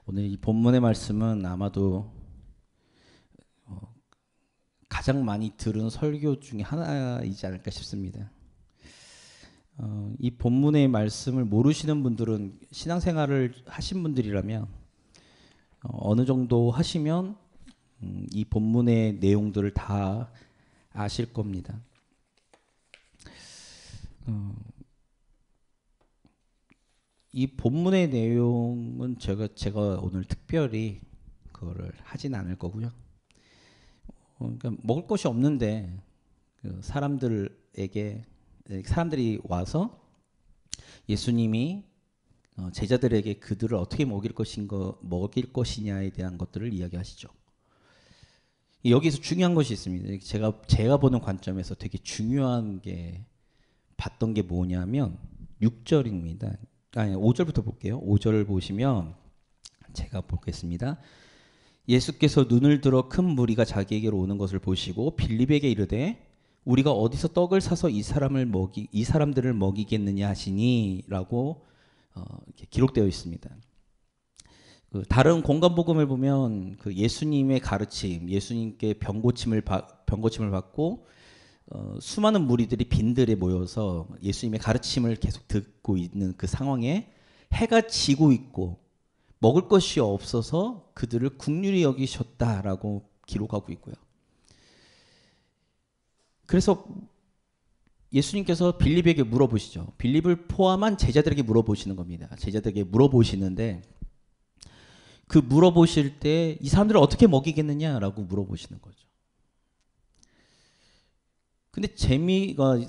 오늘 이 본문의 말씀은 아마도 가장 많이 들은 설교 중에 하나이지 않을까 싶습니다. 이 본문의 말씀을 모르시는 분들은 신앙생활을 하신 분들이라면 어느 정도 하시면 이 본문의 내용들을 다 아실 겁니다. 이 본문의 내용은 제가 오늘 특별히 그거를 하진 않을 거고요. 그러니까 먹을 것이 없는데 사람들이 와서 예수님이 제자들에게 그들을 어떻게 먹일 것이냐에 대한 것들을 이야기하시죠. 여기서 중요한 것이 있습니다. 제가 보는 관점에서 되게 중요한 게 봤던 게 뭐냐면 6절입니다. 아니 5절부터 볼게요. 5절을 보시면 제가 보겠습니다. 예수께서 눈을 들어 큰 무리가 자기에게로 오는 것을 보시고 빌립에게 이르되 우리가 어디서 떡을 사서 이 사람들을 먹이겠느냐 하시니라고 이렇게 기록되어 있습니다. 다른 공간복음을 보면 예수님의 가르침, 예수님께 병고침을 받고 수많은 무리들이 빈들에 모여서 예수님의 가르침을 계속 듣고 있는 그 상황에 해가 지고 있고 먹을 것이 없어서 그들을 긍휼히 여기셨다라고 기록하고 있고요. 그래서 예수님께서 빌립에게 물어보시죠. 빌립을 포함한 제자들에게 물어보시는 겁니다. 제자들에게 물어보시는데 그 물어보실 때 이 사람들을 어떻게 먹이겠느냐라고 물어보시는 거죠. 근데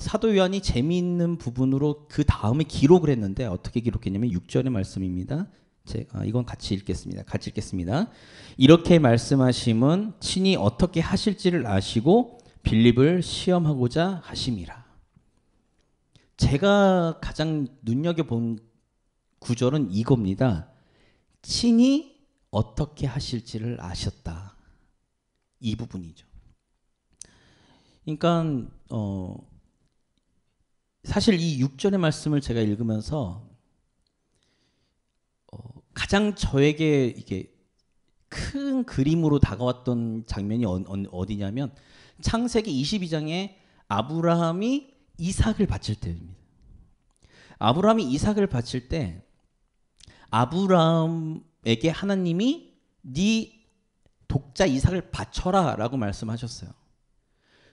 사도 요한이 재미있는 부분으로 그 다음에 기록을 했는데 어떻게 기록했냐면 6절의 말씀입니다. 이건 같이 읽겠습니다. 이렇게 말씀하심은 친히 어떻게 하실지를 아시고 빌립을 시험하고자 하심이라. 제가 가장 눈여겨본 구절은 이겁니다. 친히 어떻게 하실지를 아셨다. 이 부분이죠. 그러니까 사실 이 6절의 말씀을 제가 읽으면서 가장 저에게 이게 큰 그림으로 다가왔던 장면이 어디냐면 창세기 22장에 아브라함이 이삭을 바칠 때입니다. 아브라함이 이삭을 바칠 때 아브라함에게 하나님이 네 독자 이삭을 바쳐라 라고 말씀하셨어요.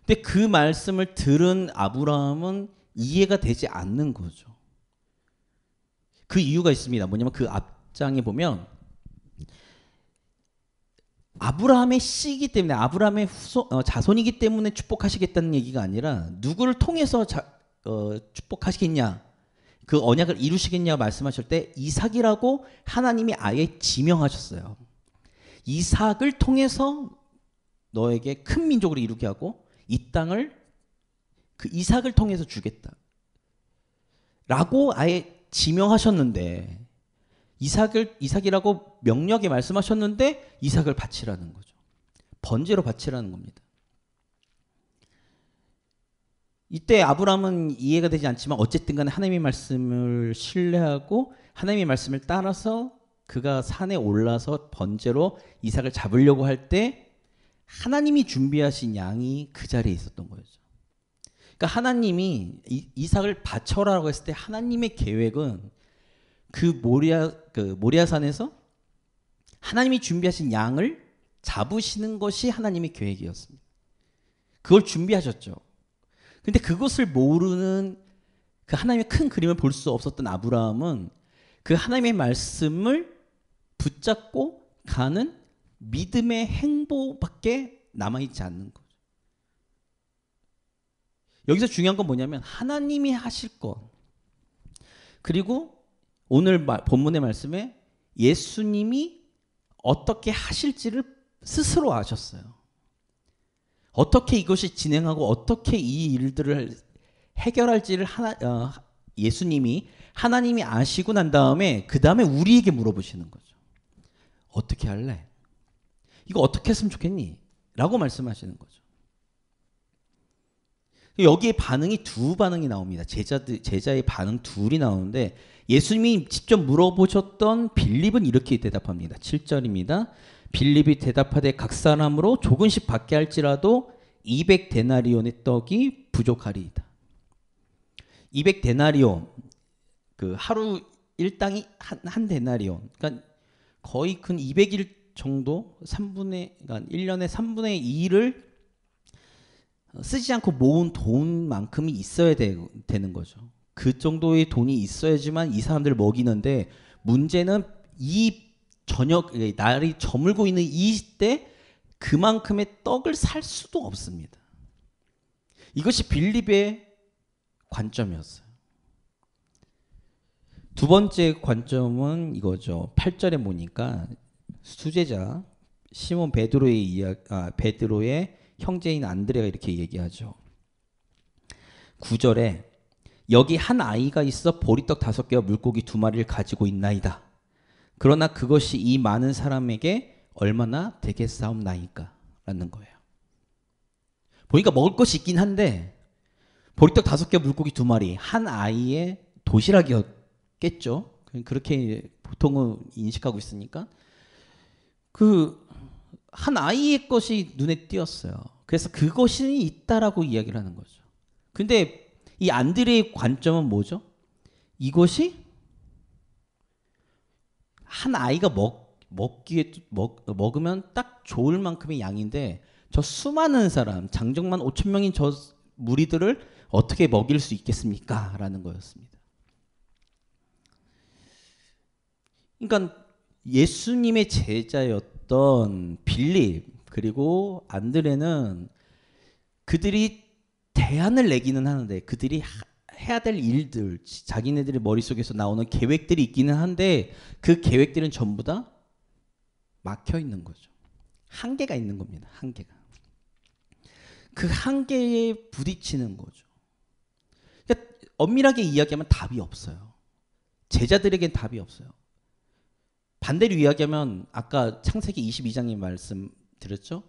근데 그 말씀을 들은 아브라함은 이해가 되지 않는 거죠. 그 이유가 있습니다. 뭐냐면 그 앞장에 보면 아브라함의 씨이기 때문에 아브라함의 자손이기 때문에 축복하시겠다는 얘기가 아니라 누구를 통해서 축복하시겠냐, 그 언약을 이루시겠냐 말씀하실 때 이삭이라고 하나님이 아예 지명하셨어요. 이삭을 통해서 너에게 큰 민족을 이루게 하고 이 땅을 그 이삭을 통해서 주겠다 라고 아예 지명하셨는데 이삭이라고 명령에 말씀하셨는데 이삭을 바치라는 거죠. 번제로 바치라는 겁니다. 이때 아브라함은 이해가 되지 않지만 어쨌든 간에 하나님의 말씀을 신뢰하고 하나님의 말씀을 따라서 그가 산에 올라서 번제로 이삭을 잡으려고 할 때 하나님이 준비하신 양이 그 자리에 있었던 거죠. 그러니까 하나님이 이삭을 바쳐라고 했을 때 하나님의 계획은 그 모리아산에서 하나님이 준비하신 양을 잡으시는 것이 하나님의 계획이었습니다. 그걸 준비하셨죠. 근데 그것을 모르는 그 하나님의 큰 그림을 볼 수 없었던 아브라함은 그 하나님의 말씀을 붙잡고 가는 믿음의 행보밖에 남아있지 않는 거죠. 여기서 중요한 건 뭐냐면 하나님이 하실 것, 그리고 오늘 본문의 말씀에 예수님이 어떻게 하실지를 스스로 아셨어요. 어떻게 이것이 진행하고 어떻게 이 일들을 해결할지를 예수님이 하나님이 아시고 난 다음에 그 다음에 우리에게 물어보시는 거죠. 어떻게 할래? 이거 어떻게 했으면 좋겠니? 라고 말씀하시는 거죠. 여기에 두 반응이 나옵니다. 제자의 반응 둘이 나오는데 예수님이 직접 물어보셨던 빌립은 이렇게 대답합니다. 7절입니다. 빌립이 대답하되 각 사람으로 조금씩 받게 할지라도 200데나리온의 떡이 부족하리이다. 200데나리온, 그 하루 일당이 한 데나리온, 그러니까 거의 큰 200일 정도, 그러니까 1년에 3분의 2를 쓰지 않고 모은 돈만큼이 있어야 되는 거죠. 그 정도의 돈이 있어야지만 이 사람들을 먹이는데, 문제는 이 저녁 날이 저물고 있는 이 시대 그만큼의 떡을 살 수도 없습니다. 이것이 빌립의 관점이었어요. 두 번째 관점은 이거죠. 8절에 보니까 수제자 시몬 베드로의 형제인 안드레가 이렇게 얘기하죠. 9절에 여기 한 아이가 있어 보리떡 5개와 물고기 2마리를 가지고 있나이다. 그러나 그것이 이 많은 사람에게 얼마나 되겠사옵나이까? 라는 거예요. 보니까 먹을 것이 있긴 한데 보리떡 5개 물고기 2마리, 한 아이의 도시락이었겠죠. 그렇게 보통은 인식하고 있으니까 그 한 아이의 것이 눈에 띄었어요. 그래서 그것이 있다라고 이야기를 하는 거죠. 근데 이 안드레의 관점은 뭐죠? 이것이 한 아이가 먹으면 딱 좋을 만큼의 양인데 저 수많은 사람, 장정만 5천 명인 저 무리들을 어떻게 먹일 수 있겠습니까? 라는 거였습니다. 그러니까 예수님의 제자였던 빌립 그리고 안드레는 그들이 대안을 내기는 하는데, 그들이 해야 될 일들, 자기네들의 머릿속에서 나오는 계획들이 있기는 한데 그 계획들은 전부 다 막혀 있는 거죠. 한계가 있는 겁니다. 한계가. 그 한계에 부딪히는 거죠. 그러니까 엄밀하게 이야기하면 답이 없어요. 제자들에겐 답이 없어요. 반대로 이야기하면 아까 창세기 22장님 말씀 드렸죠?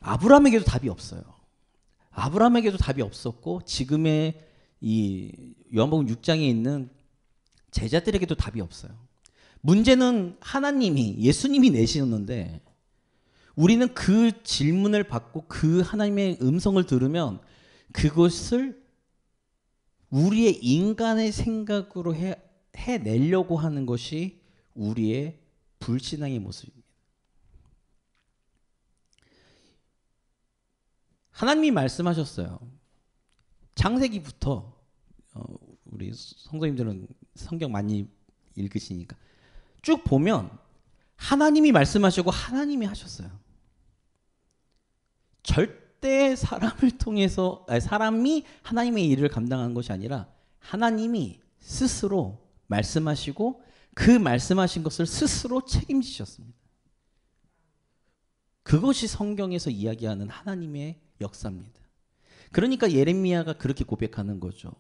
아브라함에게도 답이 없어요. 아브라함에게도 답이 없었고 지금의 이 요한복음 6장에 있는 제자들에게도 답이 없어요. 문제는 하나님이, 예수님이 내시는데 우리는 그 질문을 받고 그 하나님의 음성을 들으면 그것을 우리의 인간의 생각으로 해내려고 하는 것이 우리의 불신앙의 모습입니다. 하나님이 말씀하셨어요. 창세기부터 우리 성도님들은 성경 많이 읽으시니까 쭉 보면 하나님이 말씀하시고 하나님이 하셨어요. 절대 사람을 통해서 사람이 하나님의 일을 감당한 것이 아니라 하나님이 스스로 말씀하시고 그 말씀하신 것을 스스로 책임지셨습니다. 그것이 성경에서 이야기하는 하나님의 역사입니다. 그러니까 예레미야가 그렇게 고백하는 거죠.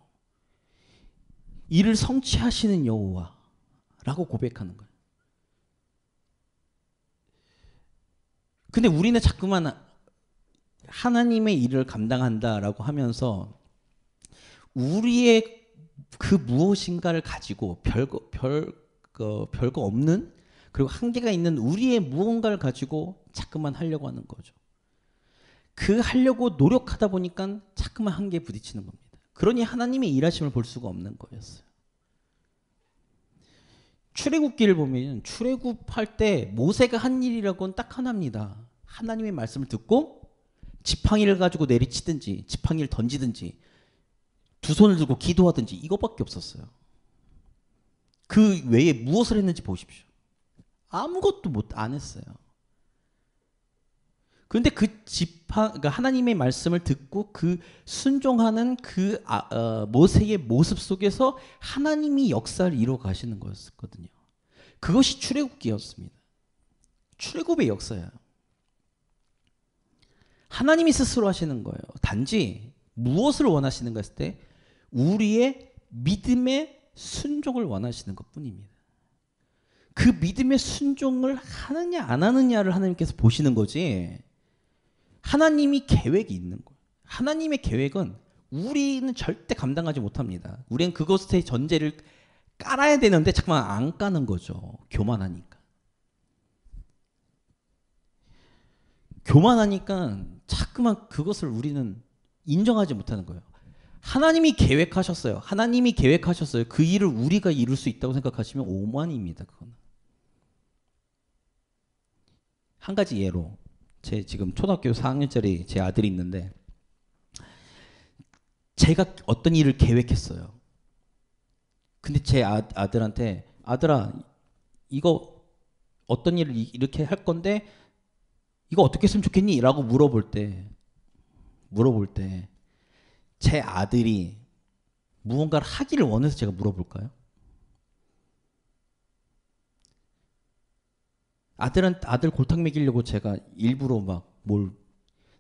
이를 성취하시는 여호와라고 고백하는 거예요. 근데 우리는 자꾸만 하나님의 일을 감당한다라고 하면서 우리의 그 무엇인가를 가지고 별거 없는, 그리고 한계가 있는 우리의 무언가를 가지고 자꾸만 하려고 하는 거죠. 그 하려고 노력하다 보니까 자꾸만 한계에 부딪히는 겁니다. 그러니 하나님의 일하심을 볼 수가 없는 거였어요. 출애굽기를 보면 출애굽할 때 모세가 한 일이라고는 딱 하나입니다. 하나님의 말씀을 듣고 지팡이를 가지고 내리치든지 지팡이를 던지든지 두 손을 들고 기도하든지 이것밖에 없었어요. 그 외에 무엇을 했는지 보십시오. 아무것도 안 했어요. 그런데 그러니까 하나님의 말씀을 듣고 그 순종하는 그 모세의 모습 속에서 하나님이 역사를 이루어 가시는 거였거든요. 그것이 출애굽기였습니다. 출애굽의 역사예요. 하나님이 스스로 하시는 거예요. 단지 무엇을 원하시는가 했을 때 우리의 믿음의 순종을 원하시는 것뿐입니다. 그 믿음의 순종을 하느냐 안 하느냐를 하나님께서 보시는 거지, 하나님이 계획이 있는 거예요. 하나님의 계획은 우리는 절대 감당하지 못합니다. 우리는 그것의 전제를 깔아야 되는데 잠깐만 안 까는 거죠. 교만하니까. 교만하니까 자꾸만 그것을 우리는 인정하지 못하는 거예요. 하나님이 계획하셨어요. 하나님이 계획하셨어요. 그 일을 우리가 이룰 수 있다고 생각하시면 오만입니다. 그거는. 한 가지 예로 제 지금 초등학교 4학년짜리 제 아들이 있는데 제가 어떤 일을 계획했어요. 근데 제 아들한테 아들아 이거 어떤 일을 이렇게 할 건데 이거 어떻게 했으면 좋겠니? 라고 물어볼 때 제 아들이 무언가를 하기를 원해서 제가 물어볼까요? 아들 골탕 먹이려고 제가 일부러 막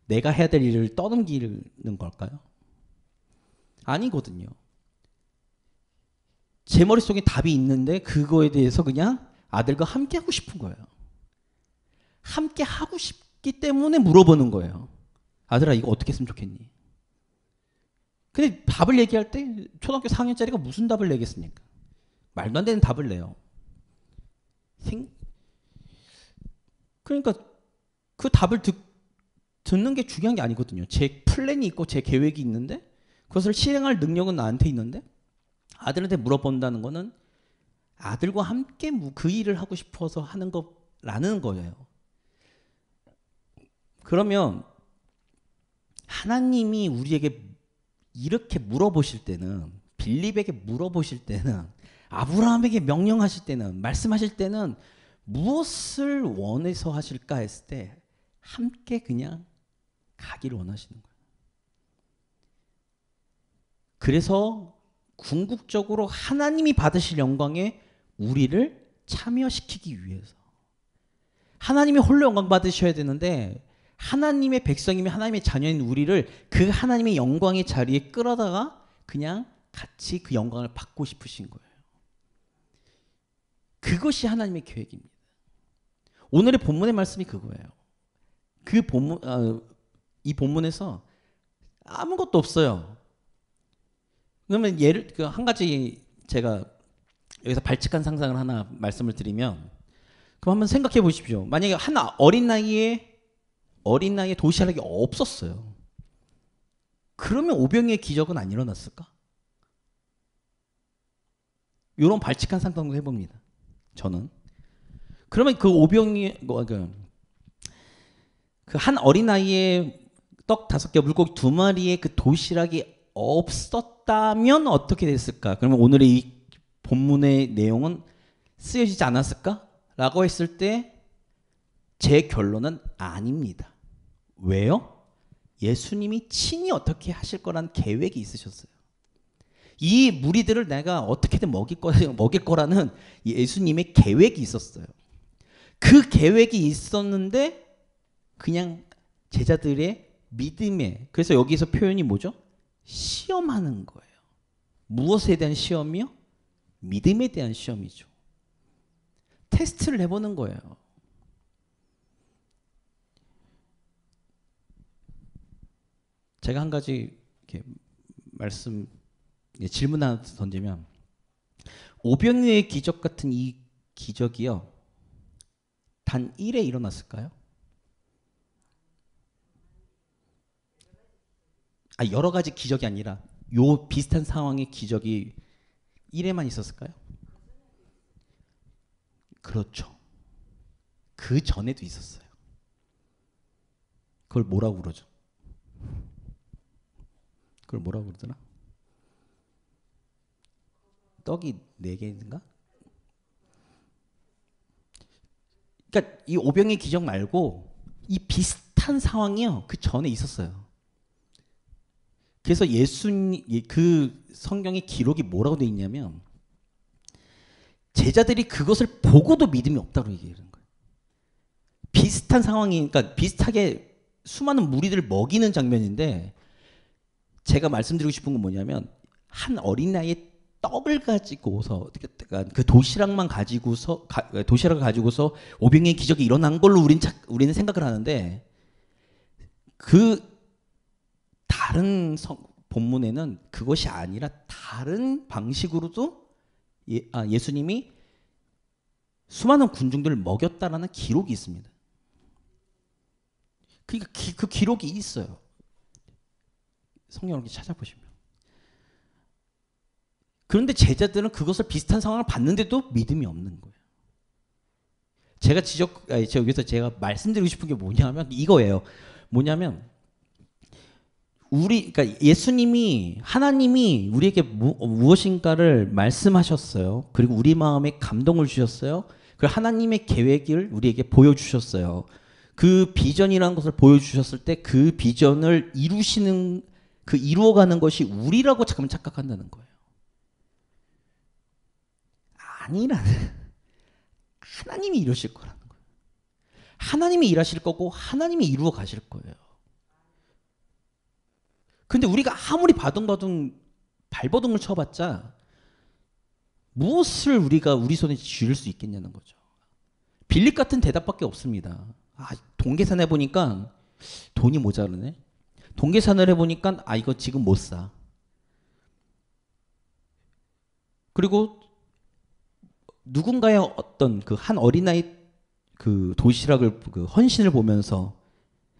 내가 해야 될 일을 떠넘기는 걸까요? 아니거든요. 제 머릿속에 답이 있는데 그거에 대해서 그냥 아들과 함께 하고 싶은 거예요. 함께 하고 싶기 때문에 물어보는 거예요. 아들아 이거 어떻게 했으면 좋겠니? 근데 답을 얘기할 때 초등학교 4학년짜리가 무슨 답을 내겠습니까? 말도 안 되는 답을 내요. 그러니까 그 답을 듣는 게 중요한 게 아니거든요. 제 플랜이 있고 제 계획이 있는데 그것을 실행할 능력은 나한테 있는데 아들한테 물어본다는 거는 아들과 함께 그 일을 하고 싶어서 하는 거라는 거예요. 그러면 하나님이 우리에게 이렇게 물어보실 때는 빌립에게 물어보실 때는 아브라함에게 명령하실 때는 말씀하실 때는 무엇을 원해서 하실까 했을 때 함께 그냥 가기를 원하시는 거예요. 그래서 궁극적으로 하나님이 받으실 영광에 우리를 참여시키기 위해서 하나님이 홀로 영광 받으셔야 되는데 하나님의 백성이며 하나님의 자녀인 우리를 그 하나님의 영광의 자리에 끌어다가 그냥 같이 그 영광을 받고 싶으신 거예요. 그것이 하나님의 계획입니다. 오늘의 본문의 말씀이 그거예요. 이 본문에서 아무것도 없어요. 그러면 한 가지 제가 여기서 발칙한 상상을 하나 말씀을 드리면 그럼 한번 생각해 보십시오. 만약에 한 어린 나이에 도시락이 없었어요. 그러면 오병이의 기적은 안 일어났을까? 이런 발칙한 상상도 해봅니다. 저는. 그러면 그 오병이 그 한 어린 나이에 떡 5개, 물고기 2마리의 그 도시락이 없었다면 어떻게 됐을까? 그러면 오늘의 이 본문의 내용은 쓰여지지 않았을까? 라고 했을 때 제 결론은 아닙니다. 왜요? 예수님이 친히 어떻게 하실 거라는 계획이 있으셨어요. 이 무리들을 내가 어떻게든 먹일 거라는 예수님의 계획이 있었어요. 그 계획이 있었는데 그냥 제자들의 믿음에, 그래서 여기서 표현이 뭐죠? 시험하는 거예요. 무엇에 대한 시험이요? 믿음에 대한 시험이죠. 테스트를 해보는 거예요. 제가 한 가지 이렇게 질문 하나 던지면 오병이의 기적 같은 이 기적이요. 단 1회 일어났을까요? 여러 가지 기적이 아니라 요 비슷한 상황의 기적이 1회만 있었을까요? 그렇죠. 그 전에도 있었어요. 그걸 뭐라고 그러죠? 그걸 뭐라고 그러더라? 떡이 4개인가? 그러니까 이 오병의 기적 말고 이 비슷한 상황이요. 그 전에 있었어요. 그래서 그 성경의 기록이 뭐라고 돼 있냐면 제자들이 그것을 보고도 믿음이 없다고 얘기하는 거예요. 비슷한 상황이, 그러니까 비슷하게 수많은 무리들을 먹이는 장면인데 제가 말씀드리고 싶은 건 뭐냐면 한 어린 나이에 떡을 가지고서 그 도시락을 가지고서 오병이의 기적이 일어난 걸로 우리는 생각을 하는데 그 다른 본문에는 그것이 아니라 다른 방식으로도 예수님이 수많은 군중들을 먹였다라는 기록이 있습니다. 그러니까 그 기록이 있어요. 성경을 이렇게 찾아보시면. 그런데 제자들은 그것을 비슷한 상황을 봤는데도 믿음이 없는 거예요. 제가 여기서 제가 말씀드리고 싶은 게 뭐냐면 이거예요. 뭐냐면 그러니까 예수님이 하나님이 우리에게 무엇인가를 말씀하셨어요. 그리고 우리 마음에 감동을 주셨어요. 그리고 하나님의 계획을 우리에게 보여주셨어요. 그 비전이라는 것을 보여주셨을 때 그 비전을 이루어가는 것이 우리라고 잠깐 착각한다는 거예요. 아니라는. 하나님이 이루실 거라는 거예요. 하나님이 일하실 거고 하나님이 이루어 가실 거예요. 근데 우리가 아무리 발버둥을 쳐봤자 무엇을 우리가 우리 손에 쥐을 수 있겠냐는 거죠. 빌립 같은 대답밖에 없습니다. 동계산 해보니까 돈이 모자르네. 동계산을 해보니까 이거 지금 못 사. 그리고 누군가의 어떤 그 한 어린아이 그 도시락을 그 헌신을 보면서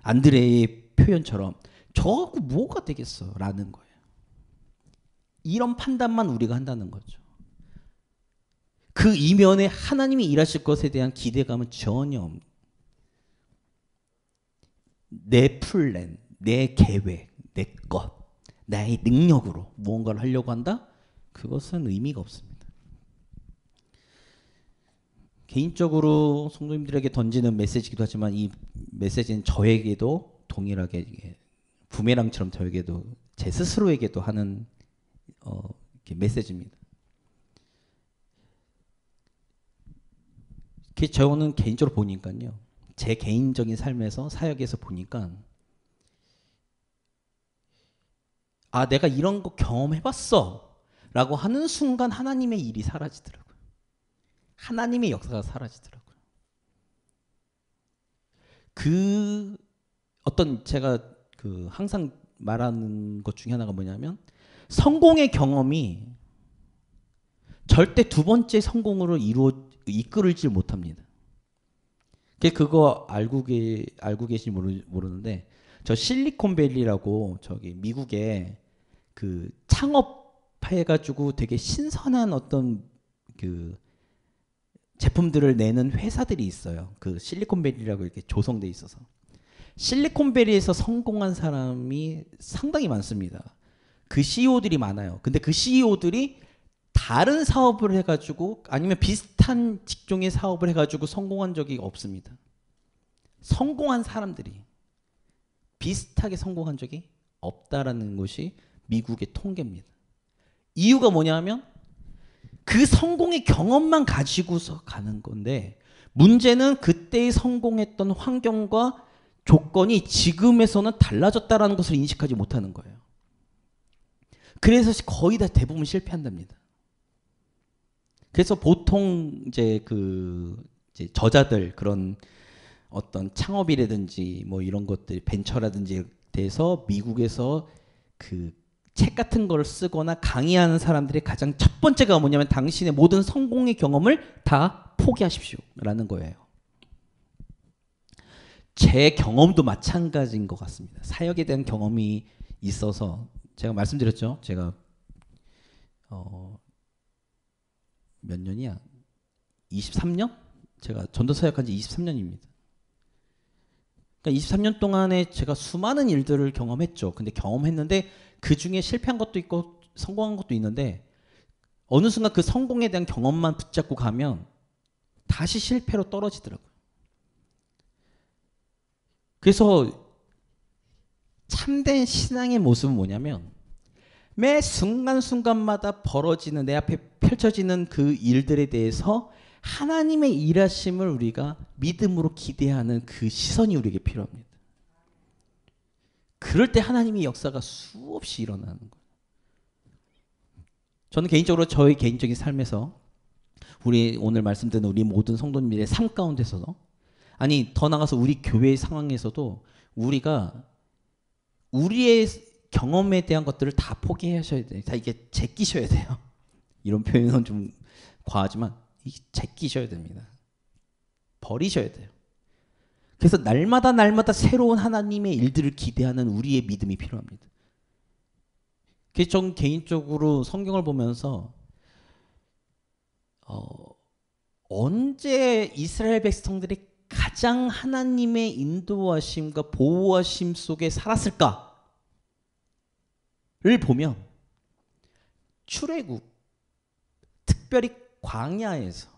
안드레의 표현처럼 저 갖고 뭐가 되겠어 라는 거예요. 이런 판단만 우리가 한다는 거죠. 그 이면에 하나님이 일하실 것에 대한 기대감은 전혀 없는. 내 플랜, 내 계획, 내 것, 나의 능력으로 무언가를 하려고 한다? 그것은 의미가 없습니다. 개인적으로 성도님들에게 던지는 메시지이기도 하지만 이 메시지는 저에게도 동일하게 부메랑처럼 저에게도 제 스스로에게도 하는 메시지입니다. 저는 개인적으로 보니까요. 제 개인적인 삶에서 사역에서 보니까 내가 이런 거 경험해봤어 라고 하는 순간 하나님의 일이 사라지더라고요. 하나님의 역사가 사라지더라고요. 제가 항상 말하는 것 중에 하나가 뭐냐면 성공의 경험이 절대 두 번째 성공으로 이끌지 못합니다. 그거 알고 계신지 모르는데 저 실리콘밸리라고 저기 미국에 그 창업해가지고 되게 신선한 어떤 그 제품들을 내는 회사들이 있어요. 그 실리콘밸리라고 이렇게 조성돼 있어서 실리콘밸리에서 성공한 사람이 상당히 많습니다. 그 CEO들이 많아요. 근데 그 CEO들이 다른 사업을 해가지고 아니면 비슷한 직종의 사업을 해가지고 성공한 적이 없습니다. 성공한 사람들이 비슷하게 성공한 적이 없다라는 것이 미국의 통계입니다. 이유가 뭐냐면 그 성공의 경험만 가지고서 가는 건데 문제는 그때의 성공했던 환경과 조건이 지금에서는 달라졌다라는 것을 인식하지 못하는 거예요. 그래서 거의 다 대부분 실패한답니다. 그래서 보통 이제 저자들 그런 어떤 창업이라든지 뭐 이런 것들 벤처라든지 대해서 미국에서 그 책 같은 걸 쓰거나 강의하는 사람들의 가장 첫 번째가 뭐냐면 당신의 모든 성공의 경험을 다 포기하십시오라는 거예요. 제 경험도 마찬가지인 것 같습니다. 사역에 대한 경험이 있어서 제가 말씀드렸죠. 제가 몇 년이야? 23년? 제가 전도 사역한 지 23년입니다. 그러니까 23년 동안에 제가 수많은 일들을 경험했죠. 근데 경험했는데 그 중에 실패한 것도 있고 성공한 것도 있는데 어느 순간 그 성공에 대한 경험만 붙잡고 가면 다시 실패로 떨어지더라고요. 그래서 참된 신앙의 모습은 뭐냐면 매 순간순간마다 벌어지는 내 앞에 펼쳐지는 그 일들에 대해서 하나님의 일하심을 우리가 믿음으로 기대하는 그 시선이 우리에게 필요합니다. 그럴 때 하나님의 역사가 수없이 일어나는 거예요. 저는 개인적으로 저의 개인적인 삶에서 우리 오늘 말씀드린 우리 모든 성도님들의 삶 가운데서도 더 나아가서 우리 교회의 상황에서도 우리가 우리의 경험에 대한 것들을 다 포기하셔야 돼요. 다 이게 제끼셔야 돼요. 이런 표현은 좀 과하지만 제끼셔야 됩니다. 버리셔야 돼요. 그래서 날마다 새로운 하나님의 일들을 기대하는 우리의 믿음이 필요합니다. 그래서 전 개인적으로 성경을 보면서 언제 이스라엘 백성들이 가장 하나님의 인도하심과 보호하심 속에 살았을까를 보면 출애굽, 특별히 광야에서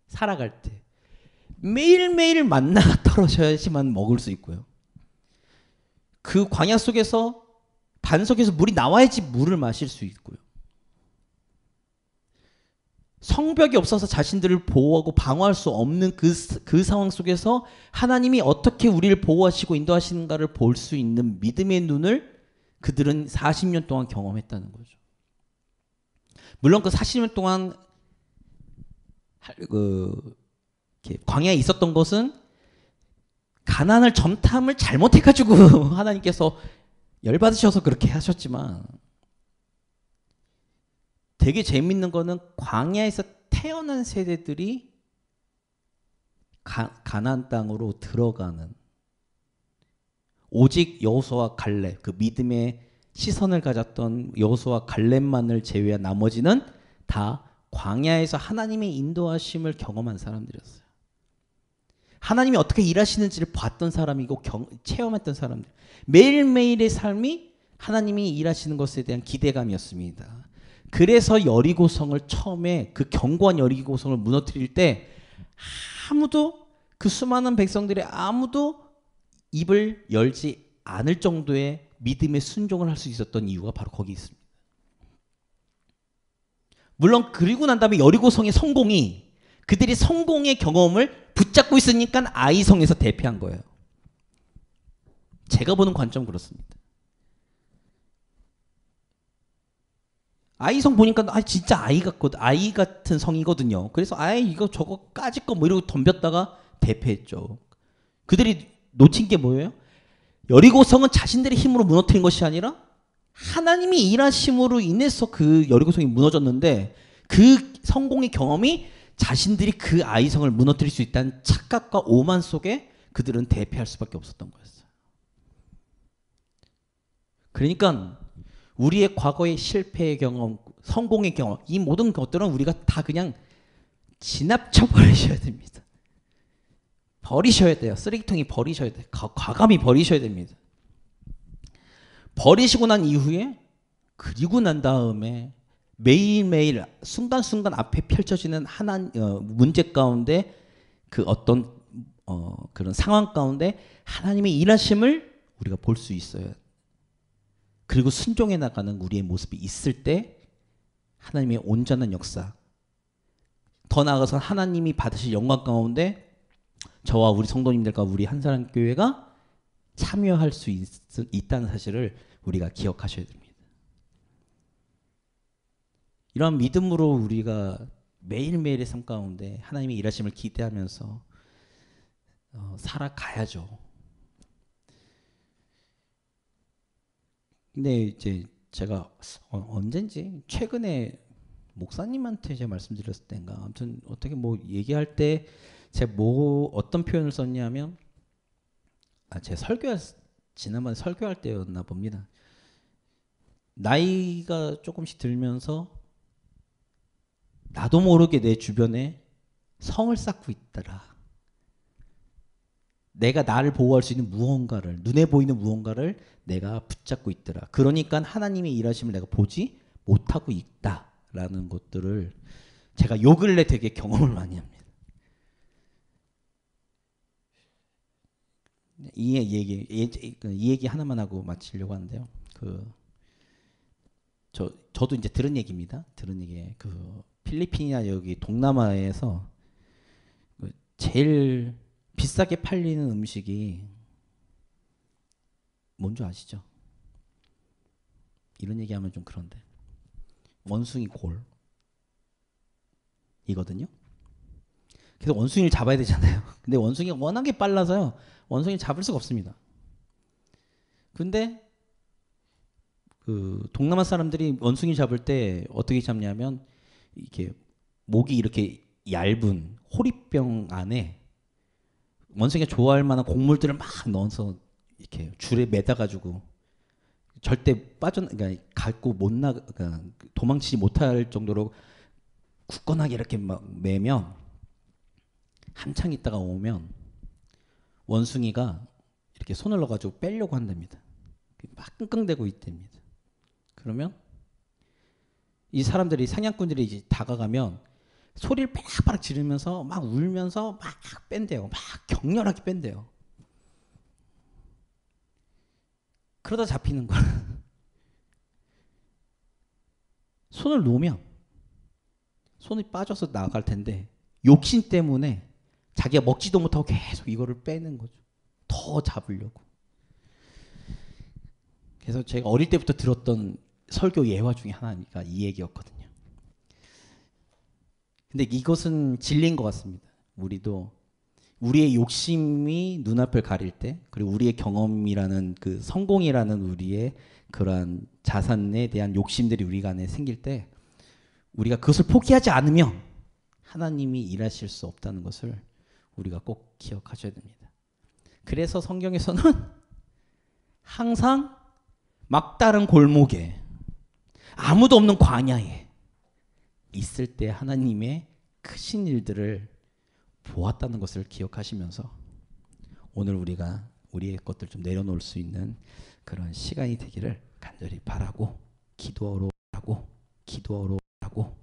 살아갈 때 매일매일 만나가 떨어져야지만 먹을 수 있고요. 그 광야 속에서 반석에서 물이 나와야지 물을 마실 수 있고요. 성벽이 없어서 자신들을 보호하고 방어할 수 없는 그 상황 속에서 하나님이 어떻게 우리를 보호하시고 인도하시는가를 볼 수 있는 믿음의 눈을 그들은 40년 동안 경험했다는 거죠. 물론 그 40년 동안 광야에 있었던 것은 가나안을 점탐을 잘못해가지고 하나님께서 열받으셔서 그렇게 하셨지만, 되게 재밌는 거는 광야에서 태어난 세대들이 가나안 땅으로 들어가는, 오직 여호수아와 갈렙, 그 믿음의 시선을 가졌던 여호수아와 갈렙만을 제외한 나머지는 다 광야에서 하나님의 인도하심을 경험한 사람들이었어요. 하나님이 어떻게 일하시는지를 봤던 사람이고 체험했던 사람들. 매일매일의 삶이 하나님이 일하시는 것에 대한 기대감이었습니다. 그래서 여리고성을 처음에, 그 견고한 여리고성을 무너뜨릴 때 아무도, 그 수많은 백성들이 아무도 입을 열지 않을 정도의 믿음의 순종을 할 수 있었던 이유가 바로 거기 있습니다. 물론 그리고 난 다음에 여리고성의 성공이, 그들이 성공의 경험을 붙잡고 있으니까 아이성에서 대패한 거예요. 제가 보는 관점은 그렇습니다. 아이성 보니까 진짜 아이 같은 성이거든요. 그래서 이거 저거 까짓 거 뭐 이러고 덤볐다가 대패했죠. 그들이 놓친 게 뭐예요? 여리고성은 자신들의 힘으로 무너뜨린 것이 아니라 하나님이 일하심으로 인해서 그 여리고성이 무너졌는데, 그 성공의 경험이 자신들이 그 아이성을 무너뜨릴 수 있다는 착각과 오만 속에 그들은 대패할 수밖에 없었던 거였어요. 그러니까 우리의 과거의 실패의 경험, 성공의 경험, 이 모든 것들은 우리가 다 그냥 지나쳐 버리셔야 됩니다. 버리셔야 돼요. 쓰레기통에 버리셔야 돼요. 과감히 버리셔야 됩니다. 버리시고 난 이후에, 그리고 난 다음에 매일매일 순간순간 앞에 펼쳐지는 문제 가운데, 그 어떤 그런 상황 가운데 하나님의 일하심을 우리가 볼 수 있어요. 그리고 순종해 나가는 우리의 모습이 있을 때 하나님의 온전한 역사, 더 나아가서 하나님이 받으실 영광 가운데 저와 우리 성도님들과 우리 한사랑교회가 참여할 수 있다는 사실을 우리가 기억하셔야 됩니다. 이런 믿음으로 우리가 매일매일의 삶 가운데 하나님의 일하심을 기대하면서 살아가야죠. 근데 이제 제가 언젠지 최근에 목사님한테 제가 말씀드렸을 때인가, 아무튼 어떻게 뭐 얘기할 때 제가 어떤 표현을 썼냐면, 제가 지난번에 설교할 때였나 봅니다. 나이가 조금씩 들면서 나도 모르게 내 주변에 성을 쌓고 있더라. 내가 나를 보호할 수 있는 무언가를, 눈에 보이는 무언가를 내가 붙잡고 있더라. 그러니까 하나님의 일하심을 내가 보지 못하고 있다라는 것들을 제가 요 근래 되게 경험을 많이 합니다. 이 얘기 하나만 하고 마치려고 하는데요. 저도 이제 들은 얘기입니다. 들은 얘기. 필리핀이나 여기 동남아에서 제일 비싸게 팔리는 음식이 뭔지 아시죠? 이런 얘기하면 좀 그런데, 원숭이 골이거든요. 그래서 원숭이를 잡아야 되잖아요. 근데 원숭이가 워낙에 빨라서요, 원숭이를 잡을 수가 없습니다. 근데 동남아 사람들이 원숭이 잡을 때 어떻게 잡냐면, 이렇게 목이 이렇게 얇은 호리병 안에 원숭이가 좋아할 만한 곡물들을 막 넣어서 이렇게 줄에 매다가지고 절대 그러니까 갖고 못 그러니까 도망치지 못할 정도로 굳건하게 이렇게 막 매면 한창 있다가 오면 원숭이가 이렇게 손을 넣어가지고 빼려고 한답니다. 막 끙끙대고 있답니다. 그러면 이 사람들이 사냥꾼들이 이제 다가가면 소리를 빡빡 지르면서 막 울면서 막 뺀대요. 막 격렬하게 뺀대요. 그러다 잡히는 거야. 손을 놓으면 손이 빠져서 나갈 텐데 욕심 때문에 자기가 먹지도 못하고 계속 이거를 빼는 거죠. 더 잡으려고. 그래서 제가 어릴 때부터 들었던 설교 예화 중에 하나가 이 얘기였거든요. 근데 이것은 진리인 것 같습니다. 우리도 우리의 욕심이 눈앞을 가릴 때, 그리고 우리의 경험이라는 그 성공이라는 우리의 그러한 자산에 대한 욕심들이 우리 안에 생길 때 우리가 그것을 포기하지 않으면 하나님이 일하실 수 없다는 것을 우리가 꼭 기억하셔야 됩니다. 그래서 성경에서는 항상 막다른 골목에 아무도 없는 광야에 있을 때 하나님의 크신 일들을 보았다는 것을 기억하시면서 오늘 우리가 우리의 것들 좀 내려놓을 수 있는 그런 시간이 되기를 간절히 바라고 기도로 하고